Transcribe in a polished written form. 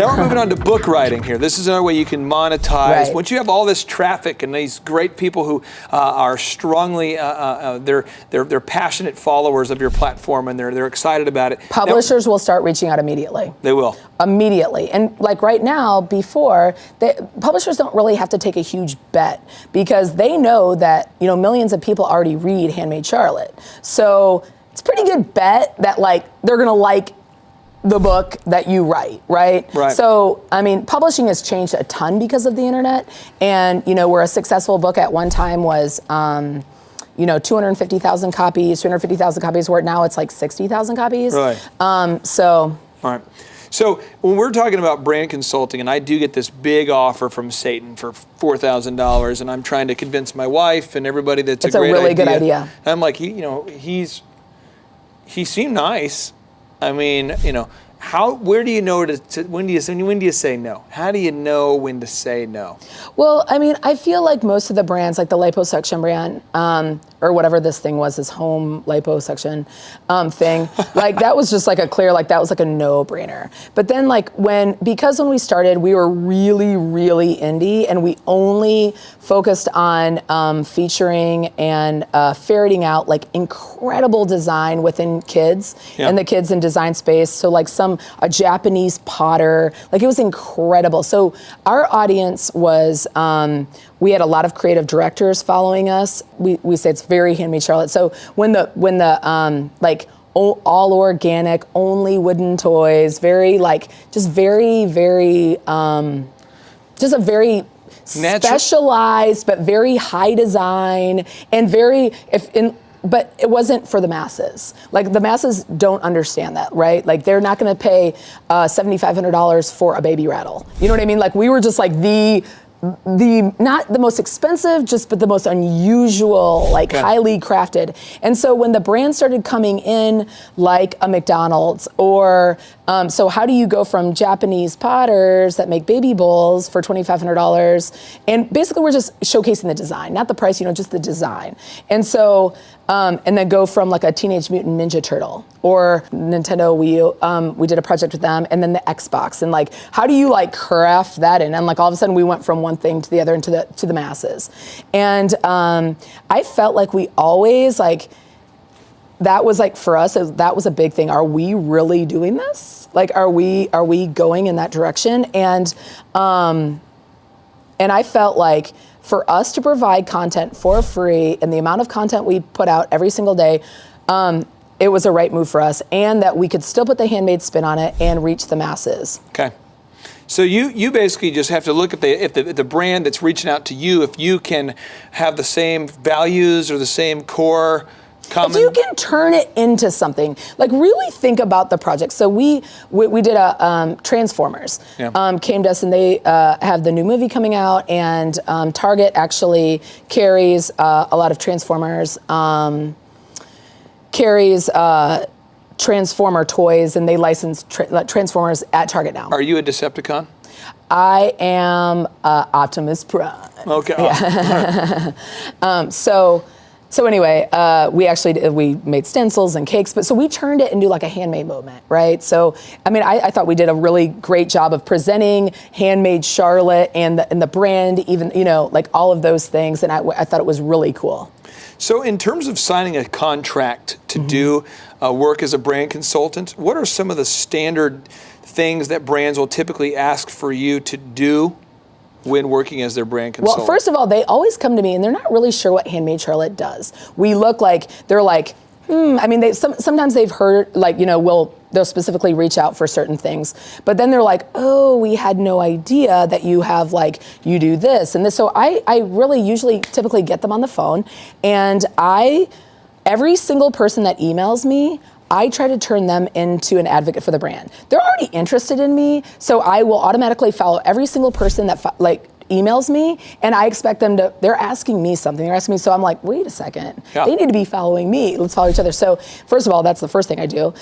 Now we're moving on to book writing here. This is another way you can monetize. Right. Once you have all this traffic and these great people who are strongly, they're passionate followers of your platform and they're excited about it. Publishers will start reaching out immediately. They will. Immediately. And like right now, publishers don't really have to take a huge bet because they know that, millions of people already read Handmade Charlotte. So it's a pretty good bet that they're gonna like the book that you write, right? Right. So, publishing has changed a ton because of the internet. And, where a successful book at one time was, 250,000 copies, 250,000 copies, where now it's like 60,000 copies. Right. All right. So when we're talking about brand consulting, and I do get this big offer from Satan for $4,000, and I'm trying to convince my wife and everybody that's it's a great really good idea. And I'm like, he seemed nice. Where do you know when do you say no? How do you know when to say no? Well, I feel like most of the brands, like the liposuction brand, or whatever this thing was, this home liposuction thing, that was just that was a no-brainer. But then because when we started, we were really, really indie, and we only focused on featuring and ferreting out incredible design within kids and the kids in design space. So a Japanese potter, it was incredible. So our audience was, we had a lot of creative directors following us. We say it's very Handmade Charlotte. So when the all organic, only wooden toys, very just very, very, just a very specialized but very high design and but it wasn't for the masses. The masses don't understand that, right? They're not gonna pay $7,500 for a baby rattle. You know what I mean? We were just the not the most expensive, but the most unusual, highly crafted. And so when the brand started coming in, like a McDonald's, or so how do you go from Japanese potters that make baby bowls for $2,500, and basically we're just showcasing the design, not the price, just the design. And so and then go from a Teenage Mutant Ninja Turtle or Nintendo Wii. We did a project with them, and then the Xbox, and how do you craft that in? And all of a sudden we went from one thing to the other and to the masses. And I felt we always that was for us, that was a big thing. Are we really doing this? Are we going in that direction? And I felt for us to provide content for free and the amount of content we put out every single day, it was a right move for us, and that we could still put the handmade spin on it and reach the masses. Okay. So you basically just have to look at if the brand that's reaching out to you, if you can have the same values or the same core common. If you can turn it into something, really think about the project. So we did a Transformers. Yeah. Came to us, and they have the new movie coming out, and Target actually carries a lot of Transformers, carries Transformer toys, and they license Transformers at Target now. Are you a Decepticon? I am Optimus Prime. Okay. Yeah. So anyway, we made stencils and cakes, but so we turned it into a handmade moment, right? So, I thought we did a really great job of presenting Handmade Charlotte and the brand, even, all of those things, and I thought it was really cool. So in terms of signing a contract to do work as a brand consultant, what are some of the standard things that brands will typically ask for you to do when working as their brand consultant? Well, first of all, they always come to me and they're not really sure what Handmade Charlotte does. We look they're sometimes they've heard, they'll specifically reach out for certain things, but then they're oh, we had no idea that you have you do this and this. So I really typically get them on the phone, and every single person that emails me, I try to turn them into an advocate for the brand. They're already interested in me, so I will automatically follow every single person that emails me, and I expect them to, they're asking me something, so I'm wait a second, They need to be following me, let's follow each other. So first of all, that's the first thing I do.